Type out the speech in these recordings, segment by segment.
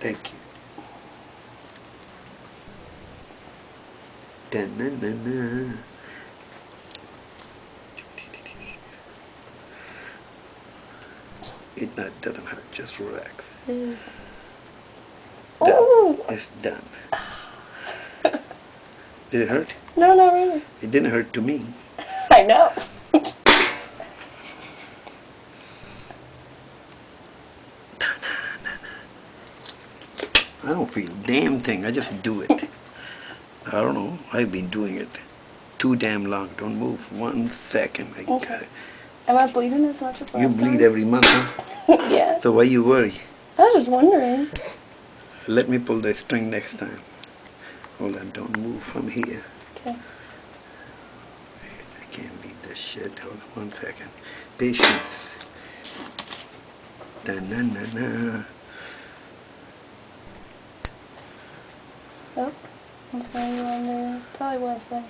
Thank you. Da-na-na-na. Doesn't hurt, just relax. Done. It's done. Did it hurt? No, not really. It didn't hurt to me. I know. I don't feel a damn thing. I just do it. I don't know. I've been doing it too damn long. Don't move 1 second. I got it. Am I bleeding as much as last You bleed time? every month, huh? Yeah. So why you worry? I was just wondering. Let me pull the string next time. Hold on. Don't move from here. Okay. I can't leave this shit. Hold on 1 second. Patience. Da-na-na-na. Oh, I'm sorry you wonder. Probably was there.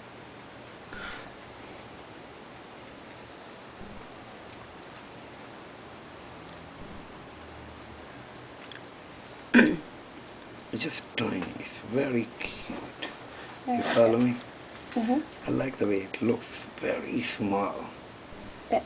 It's just tiny. It's very cute. There. You follow me? Mhm. I like the way it looks very small. Yeah.